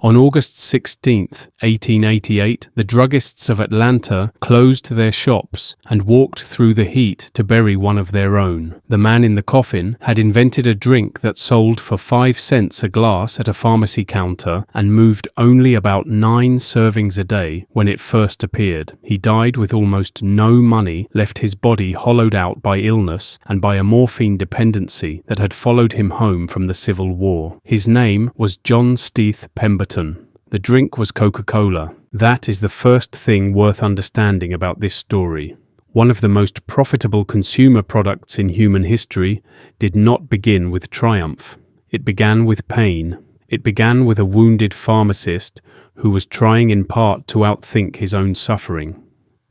On August 16, 1888, the druggists of Atlanta closed their shops and walked through the heat to bury one of their own. The man in the coffin had invented a drink that sold for 5 cents a glass at a pharmacy counter and moved only about 9 servings a day when it first appeared. He died with almost no money, left his body hollowed out by illness and by a morphine dependency that had followed him home from the Civil War. His name was John Steith Pemberton. The drink was Coca-Cola. That is the first thing worth understanding about this story. One of the most profitable consumer products in human history did not begin with triumph. It began with pain. It began with a wounded pharmacist who was trying in part to outthink his own suffering.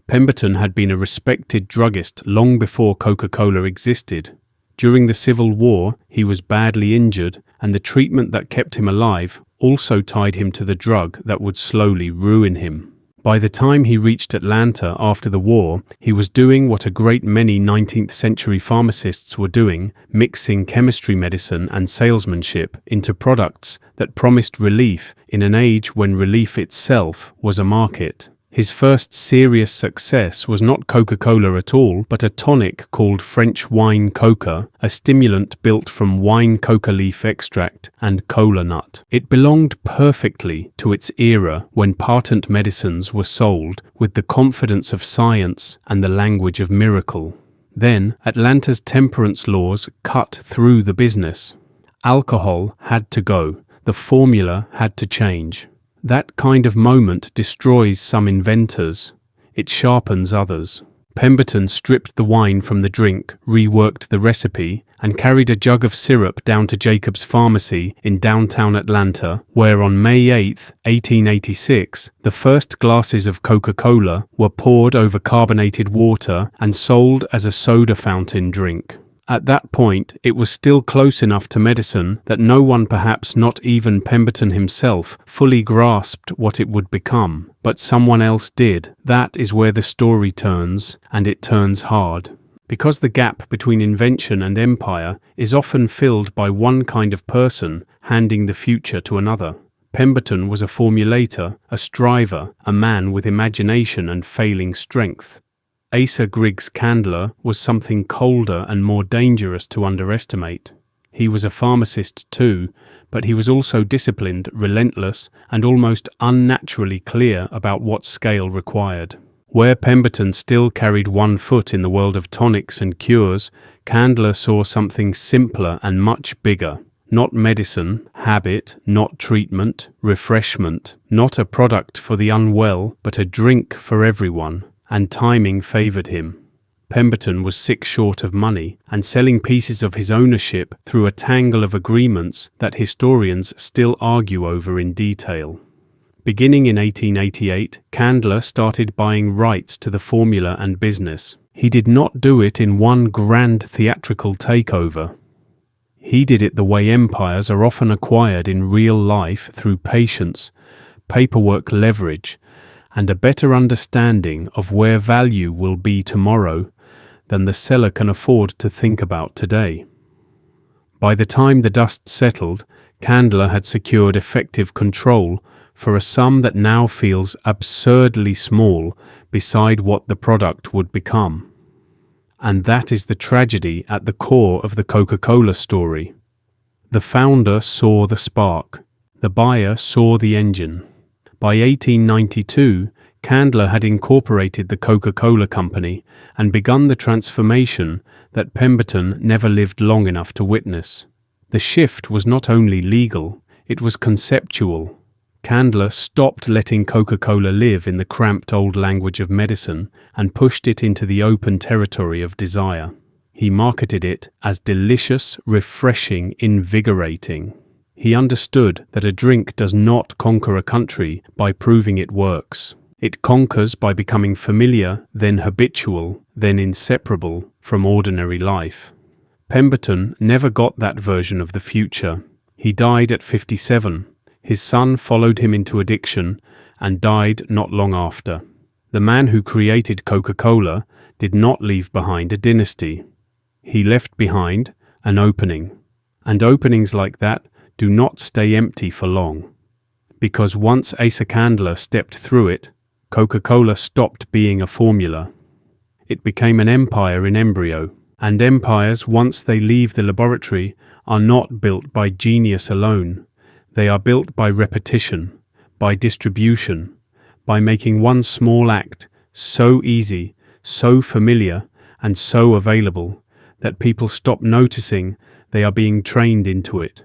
Pemberton had been a respected druggist long before Coca-Cola existed. During the Civil War, he was badly injured, and the treatment that kept him alive also tied him to the drug that would slowly ruin him. By the time he reached Atlanta after the war, he was doing what a great many 19th century pharmacists were doing, mixing chemistry medicine and salesmanship into products that promised relief in an age when relief itself was a market. His first serious success was not Coca-Cola at all, but a tonic called French wine coca, a stimulant built from wine coca leaf extract and cola nut. It belonged perfectly to its era when patent medicines were sold with the confidence of science and the language of miracle. Then, Atlanta's temperance laws cut through the business. Alcohol had to go. The formula had to change. That kind of moment destroys some inventors. It sharpens others. Pemberton stripped the wine from the drink, reworked the recipe, and carried a jug of syrup down to Jacob's Pharmacy in downtown Atlanta, where on May 8, 1886, the first glasses of Coca-Cola were poured over carbonated water and sold as a soda fountain drink. At that point, it was still close enough to medicine that no one, perhaps not even Pemberton himself, fully grasped what it would become. But someone else did. That is where the story turns, and it turns hard. Because the gap between invention and empire is often filled by one kind of person handing the future to another. Pemberton was a formulator, a striver, a man with imagination and failing strength. Asa Griggs Candler was something colder and more dangerous to underestimate. He was a pharmacist too, but he was also disciplined, relentless, and almost unnaturally clear about what scale required. Where Pemberton still carried one foot in the world of tonics and cures, Candler saw something simpler and much bigger. Not medicine, habit, not treatment, refreshment, not a product for the unwell, but a drink for everyone. And timing favoured him. Pemberton was sick short of money and selling pieces of his ownership through a tangle of agreements that historians still argue over in detail. Beginning in 1888, Candler started buying rights to the formula and business. He did not do it in one grand theatrical takeover. He did it the way empires are often acquired in real life through patience, paperwork leverage, and a better understanding of where value will be tomorrow than the seller can afford to think about today. By the time the dust settled, Candler had secured effective control for a sum that now feels absurdly small beside what the product would become. And that is the tragedy at the core of the Coca-Cola story. The founder saw the spark. The buyer saw the engine. By 1892, Candler had incorporated the Coca-Cola Company and begun the transformation that Pemberton never lived long enough to witness. The shift was not only legal, it was conceptual. Candler stopped letting Coca-Cola live in the cramped old language of medicine and pushed it into the open territory of desire. He marketed it as delicious, refreshing, invigorating. He understood that a drink does not conquer a country by proving it works. It conquers by becoming familiar, then habitual, then inseparable from ordinary life. Pemberton never got that version of the future. He died at 57. His son followed him into addiction and died not long after. The man who created Coca-Cola did not leave behind a dynasty. He left behind an opening. And openings like that do not stay empty for long. because once Asa Candler stepped through it, Coca-Cola stopped being a formula. It became an empire in embryo, and empires, once they leave the laboratory, are not built by genius alone. They are built by repetition, by distribution, by making one small act so easy, so familiar, and so available that people stop noticing they are being trained into it.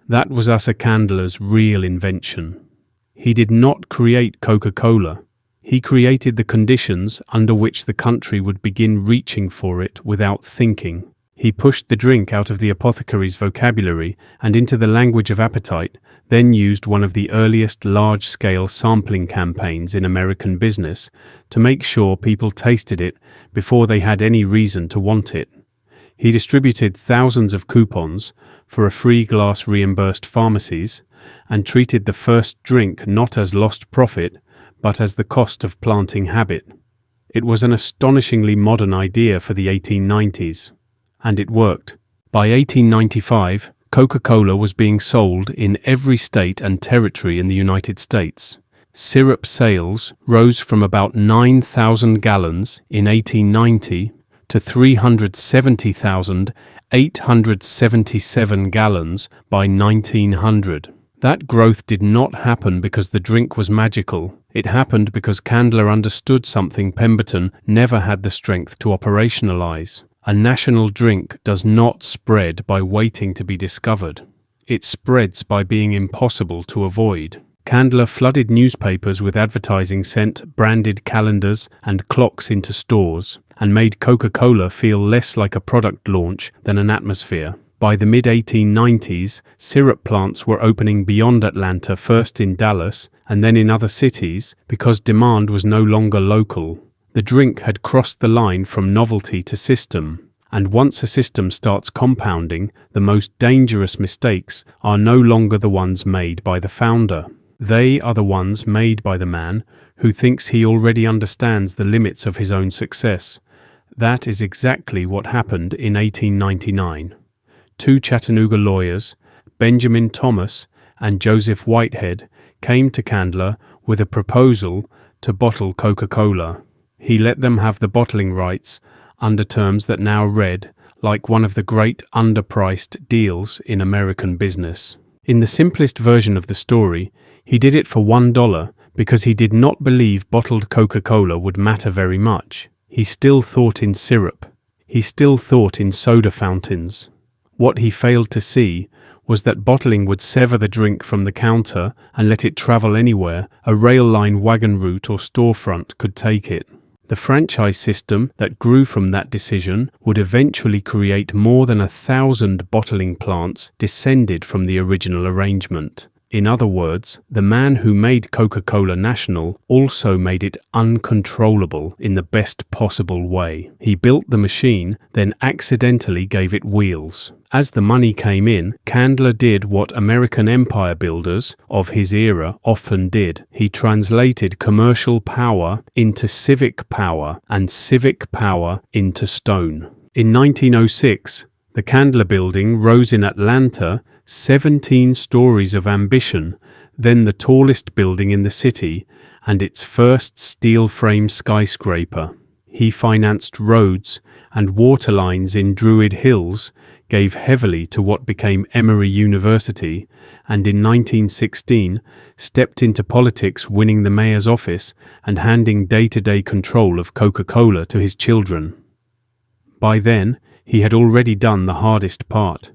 That was Asa Candler's real invention. He did not create Coca-Cola. He created the conditions under which the country would begin reaching for it without thinking. He pushed the drink out of the apothecary's vocabulary and into the language of appetite, then used one of the earliest large-scale sampling campaigns in American business to make sure people tasted it before they had any reason to want it. He distributed thousands of coupons for a free glass reimbursed pharmacies and treated the first drink not as lost profit, but as the cost of planting habit. It was an astonishingly modern idea for the 1890s. And it worked. By 1895, Coca-Cola was being sold in every state and territory in the United States. Syrup sales rose from about 9,000 gallons in 1890 to 370,877 gallons by 1900. That growth did not happen because the drink was magical. It happened because Candler understood something Pemberton never had the strength to operationalize. A national drink does not spread by waiting to be discovered. It spreads by being impossible to avoid. Candler flooded newspapers with advertising, sent branded calendars and clocks into stores, and made Coca-Cola feel less like a product launch than an atmosphere. By the mid-1890s, syrup plants were opening beyond Atlanta, first in Dallas and then in other cities, because demand was no longer local. The drink had crossed the line from novelty to system, and once a system starts compounding, the most dangerous mistakes are no longer the ones made by the founder. They are the ones made by the man who thinks he already understands the limits of his own success. That is exactly what happened in 1899. Two Chattanooga lawyers, Benjamin Thomas and Joseph Whitehead, came to Candler with a proposal to bottle Coca-Cola. He let them have the bottling rights under terms that now read like one of the great underpriced deals in American business. In the simplest version of the story, he did it for $1 because he did not believe bottled Coca-Cola would matter very much. He still thought in syrup. He still thought in soda fountains. What he failed to see was that bottling would sever the drink from the counter and let it travel anywhere a rail line, wagon route, or storefront could take it. The franchise system that grew from that decision would eventually create more than 1,000 bottling plants descended from the original arrangement. In other words, the man who made Coca-Cola national also made it uncontrollable in the best possible way. He built the machine, then accidentally gave it wheels. As the money came in, Candler did what American empire builders of his era often did. He translated commercial power into civic power and civic power into stone. In 1906, the Candler Building rose in Atlanta 17 stories of ambition, then the tallest building in the city and its first steel-frame skyscraper. He financed roads and water lines in Druid Hills, gave heavily to what became Emory University, and in 1916 stepped into politics, winning the mayor's office and handing day-to-day control of Coca-Cola to his children. By then, he had already done the hardest part.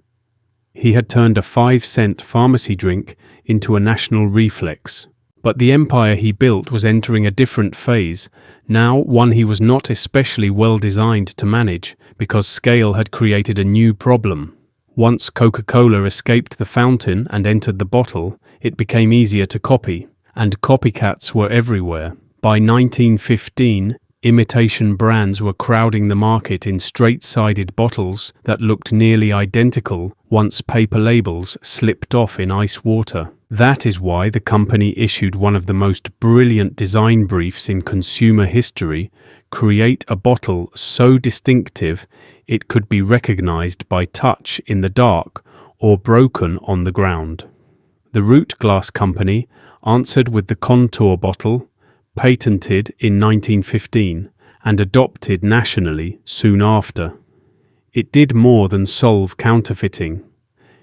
He had turned a 5-cent pharmacy drink into a national reflex. But the empire he built was entering a different phase, now one he was not especially well designed to manage, because scale had created a new problem. Once Coca-Cola escaped the fountain and entered the bottle, it became easier to copy, and copycats were everywhere. By 1915, imitation brands were crowding the market in straight-sided bottles that looked nearly identical once paper labels slipped off in ice water. That is why the company issued one of the most brilliant design briefs in consumer history: create a bottle so distinctive it could be recognized by touch in the dark or broken on the ground. The Root Glass Company answered with the Contour bottle, patented in 1915 and adopted nationally soon after. It did more than solve counterfeiting.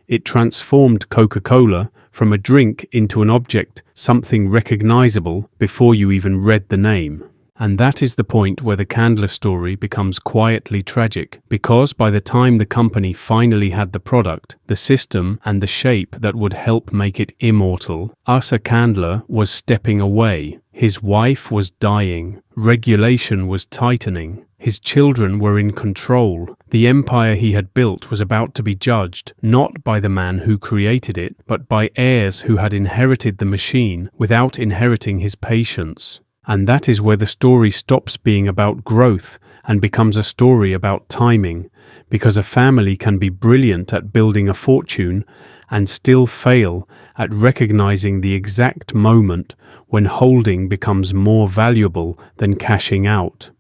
It transformed Coca-Cola from a drink into an object, something recognizable before you even read the name. And that is the point where the Candler story becomes quietly tragic, because by the time the company finally had the product, the system, and the shape that would help make it immortal, Asa Candler was stepping away. His wife was dying. Regulation was tightening. His children were in control. The empire he had built was about to be judged, not by the man who created it, but by heirs who had inherited the machine without inheriting his patience. And that is where the story stops being about growth and becomes a story about timing, because a family can be brilliant at building a fortune and still fail at recognizing the exact moment when holding becomes more valuable than cashing out.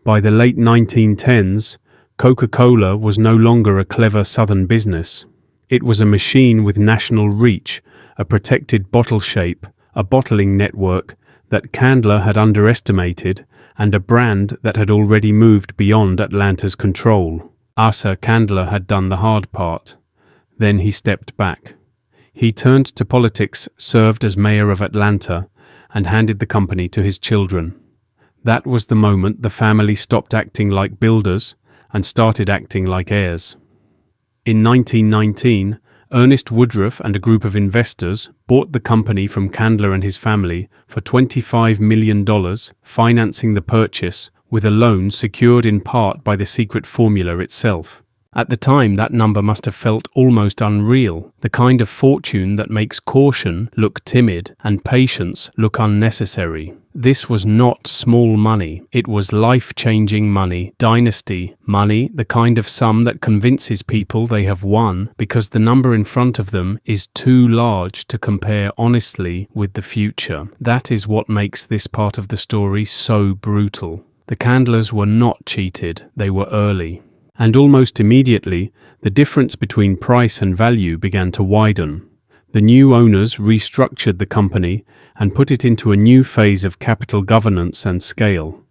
By the late 1910s, Coca-Cola was no longer a clever southern business. It was a machine with national reach, a protected bottle shape, a bottling network that Candler had underestimated, and a brand that had already moved beyond Atlanta's control. Asa Candler had done the hard part. Then he stepped back. He turned to politics, served as mayor of Atlanta, and handed the company to his children. That was the moment the family stopped acting like builders and started acting like heirs. In 1919, Ernest Woodruff and a group of investors bought the company from Candler and his family for $25 million, financing the purchase with a loan secured in part by the secret formula itself. At the time, that number must have felt almost unreal, the kind of fortune that makes caution look timid and patience look unnecessary. This was not small money. It was life-changing money, dynasty money, the kind of sum that convinces people they have won because the number in front of them is too large to compare honestly with the future. That is what makes this part of the story so brutal. The Candlers were not cheated, they were early. And almost immediately, the difference between price and value began to widen. The new owners restructured the company and put it into a new phase of capital governance and scale.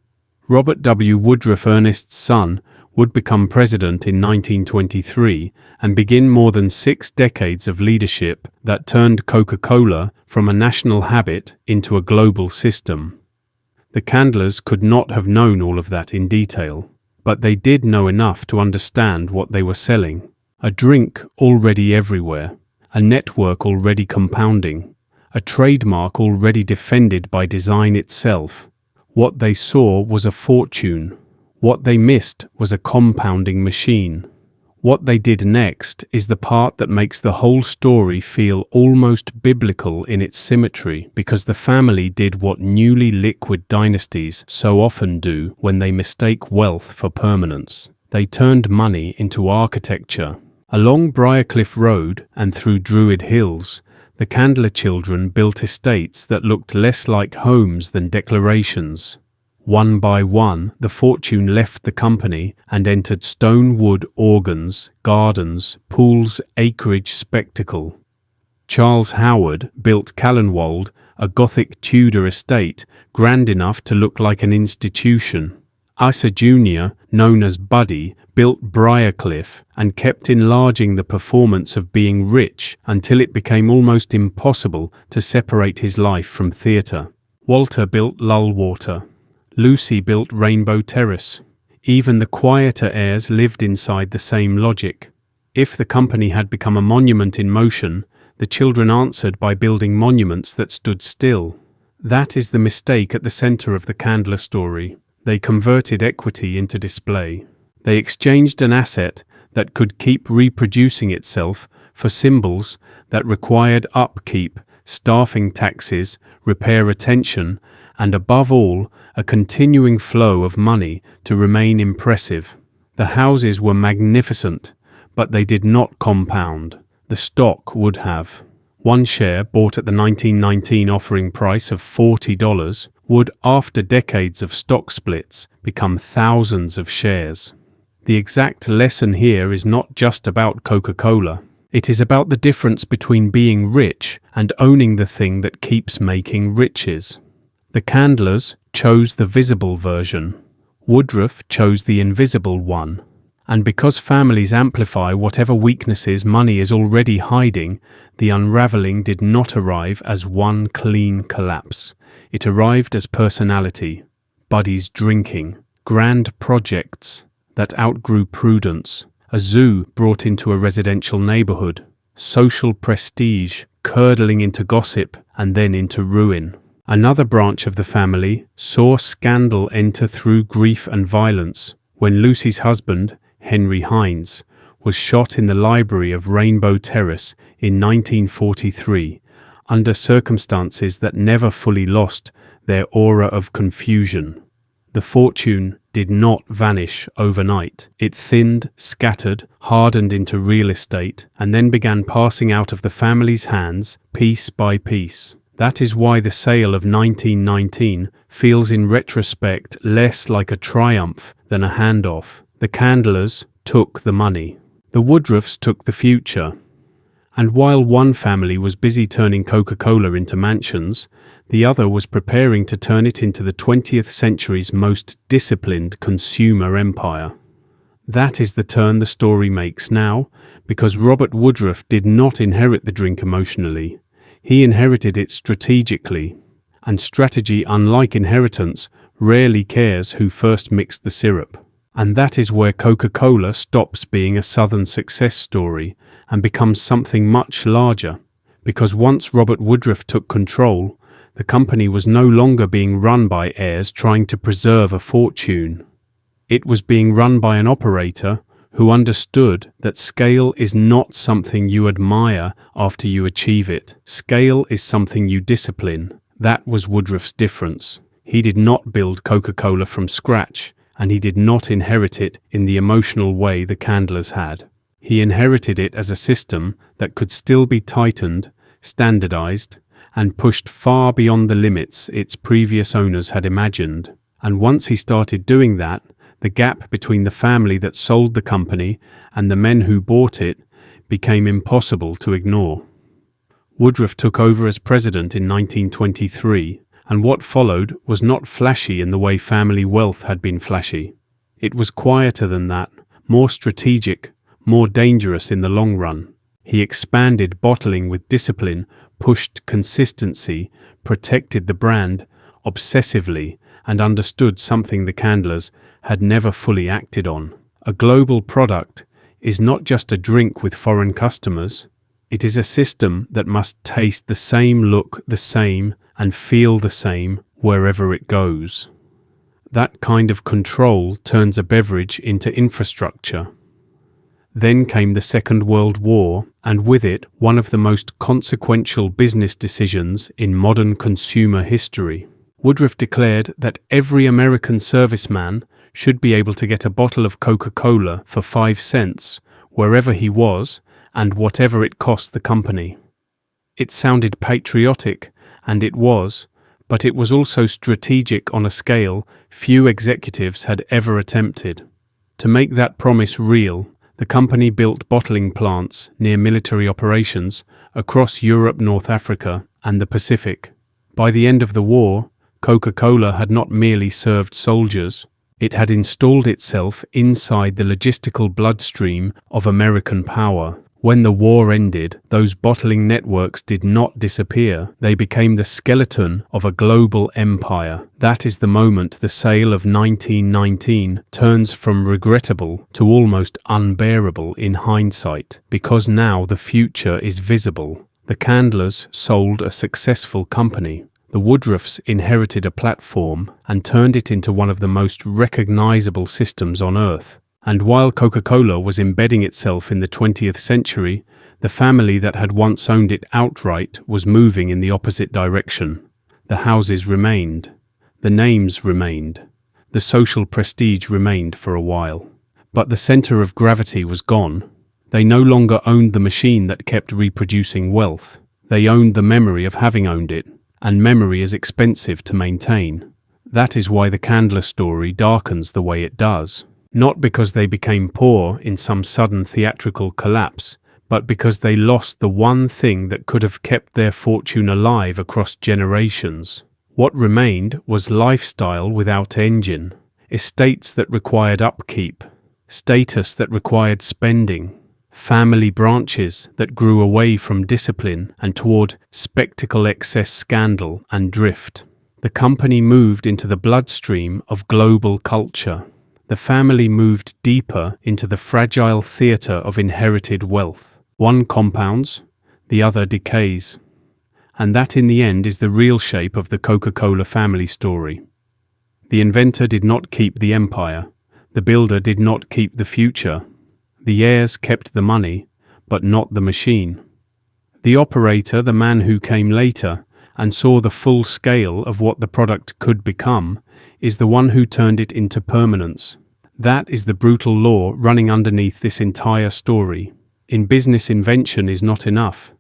Robert W. Woodruff, Ernest's son, would become president in 1923 and begin more than 6 decades of leadership that turned Coca-Cola from a national habit into a global system. The Candlers could not have known all of that in detail, but they did know enough to understand what they were selling. A drink already everywhere, a network already compounding, a trademark already defended by design itself. What they saw was a fortune. What they missed was a compounding machine. What they did next is the part that makes the whole story feel almost biblical in its symmetry, because the family did what newly liquid dynasties so often do when they mistake wealth for permanence. They turned money into architecture. Along Briarcliff Road and through Druid Hills, the Candler children built estates that looked less like homes than declarations. One by one, the fortune left the company and entered stone wood organs, gardens, pools, acreage spectacle. Charles Howard built Callenwold, a Gothic Tudor estate, grand enough to look like an institution. Asa Jr., known as Buddy, built Briarcliff and kept enlarging the performance of being rich until it became almost impossible to separate his life from theatre. Walter built Lullwater. Lucy built Rainbow Terrace. Even the quieter heirs lived inside the same logic. If the company had become a monument in motion, the children answered by building monuments that stood still. That is the mistake at the center of the Candler story. They converted equity into display. They exchanged an asset that could keep reproducing itself for symbols that required upkeep, staffing taxes, repair attention, and above all, a continuing flow of money to remain impressive. The houses were magnificent, but they did not compound. The stock would have. One share, bought at the 1919 offering price of $40, would, after decades of stock splits, become thousands of shares. The exact lesson here is not just about Coca-Cola. It is about the difference between being rich and owning the thing that keeps making riches. The candlers chose the visible version. Woodruff chose the invisible one. And because families amplify whatever weaknesses money is already hiding, the unraveling did not arrive as one clean collapse. It arrived as personality, buddies drinking, grand projects that outgrew prudence, a zoo brought into a residential neighborhood, social prestige curdling into gossip and then into ruin. Another branch of the family saw scandal enter through grief and violence when Lucy's husband, Henry Hines, was shot in the library of Rainbow Terrace in 1943 under circumstances that never fully lost their aura of confusion. The fortune did not vanish overnight. It thinned, scattered, hardened into real estate, and then began passing out of the family's hands piece by piece. That is why the sale of 1919 feels in retrospect less like a triumph than a handoff. The candlers took the money. The Woodruffs took the future. And while one family was busy turning Coca-Cola into mansions, the other was preparing to turn it into the 20th century's most disciplined consumer empire. That is the turn the story makes now, because Robert Woodruff did not inherit the drink emotionally. He inherited it strategically. And strategy, unlike inheritance, rarely cares who first mixed the syrup. And that is where Coca-Cola stops being a Southern success story and becomes something much larger. Because once Robert Woodruff took control, the company was no longer being run by heirs trying to preserve a fortune. It was being run by an operator who understood that scale is not something you admire after you achieve it. Scale is something you discipline. That was Woodruff's difference. He did not build Coca-Cola from scratch, and he did not inherit it in the emotional way the candlers had. He inherited it as a system that could still be tightened, standardized, and pushed far beyond the limits its previous owners had imagined. And once he started doing that, the gap between the family that sold the company and the men who bought it became impossible to ignore. Woodruff took over as president in 1923, and what followed was not flashy in the way family wealth had been flashy. It was quieter than that, more strategic, more dangerous in the long run. He expanded bottling with discipline, pushed consistency, protected the brand obsessively, and understood something the candlers had never fully acted on. A global product is not just a drink with foreign customers. It is a system that must taste the same, look the same, and feel the same wherever it goes. That kind of control turns a beverage into infrastructure. Then came the Second World War, and with it, one of the most consequential business decisions in modern consumer history. Woodruff declared that every American serviceman should be able to get a bottle of Coca-Cola for 5 cents, wherever he was, and whatever it cost the company. It sounded patriotic, and it was, but it was also strategic on a scale few executives had ever attempted. To make that promise real, the company built bottling plants near military operations across Europe, North Africa, and the Pacific. By the end of the war, Coca-Cola had not merely served soldiers, it had installed itself inside the logistical bloodstream of American power. When the war ended, those bottling networks did not disappear. They became the skeleton of a global empire. That is the moment the sale of 1919 turns from regrettable to almost unbearable in hindsight, because now the future is visible. The candlers sold a successful company. The Woodruffs inherited a platform and turned it into one of the most recognizable systems on earth. And while Coca-Cola was embedding itself in the 20th century, the family that had once owned it outright was moving in the opposite direction. The houses remained. The names remained. The social prestige remained for a while. But the center of gravity was gone. They no longer owned the machine that kept reproducing wealth. They owned the memory of having owned it, and memory is expensive to maintain. That is why the candler story darkens the way it does. Not because they became poor in some sudden theatrical collapse, but because they lost the one thing that could have kept their fortune alive across generations. What remained was lifestyle without engine, estates that required upkeep, status that required spending, family branches that grew away from discipline and toward spectacle, excess, scandal, and drift. The company moved into the bloodstream of global culture. The family moved deeper into the fragile theatre of inherited wealth. One compounds, the other decays. And that in the end is the real shape of the Coca-Cola family story. The inventor did not keep the empire. The builder did not keep the future. The heirs kept the money, but not the machine. The operator, the man who came later and saw the full scale of what the product could become, is the one who turned it into permanence. That is the brutal law running underneath this entire story. In business, invention is not enough.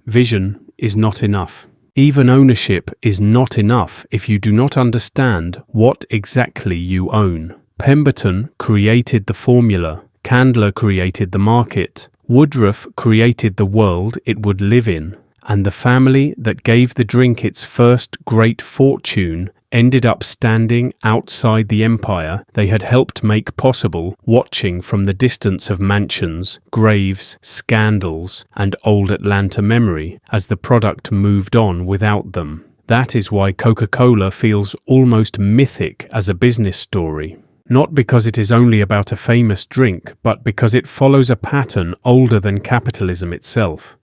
Vision is not enough. Even ownership is not enough if you do not understand what exactly you own. Pemberton created the formula. Candler created the market. Woodruff created the world it would live in. And the family that gave the drink its first great fortune ended up standing outside the empire they had helped make possible, watching from the distance of mansions, graves, scandals, and old Atlanta memory as the product moved on without them. That is why Coca-Cola feels almost mythic as a business story. Not because it is only about a famous drink, but because it follows a pattern older than capitalism itself.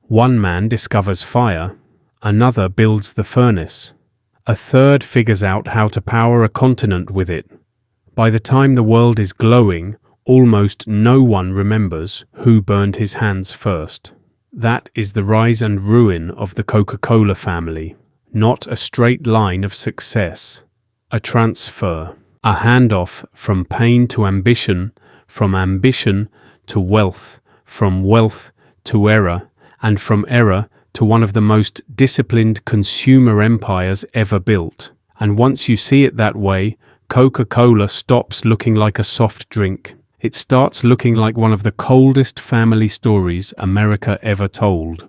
One man discovers fire, another builds the furnace, a third figures out how to power a continent with it. By the time the world is glowing, almost no one remembers who burned his hands first. That is the rise and ruin of the Coca-Cola family. Not a straight line of success, a transfer, a handoff from pain to ambition, from ambition to wealth, from wealth to error, and from error to one of the most disciplined consumer empires ever built. And once you see it that way, Coca-Cola stops looking like a soft drink. It starts looking like one of the coldest family stories America ever told.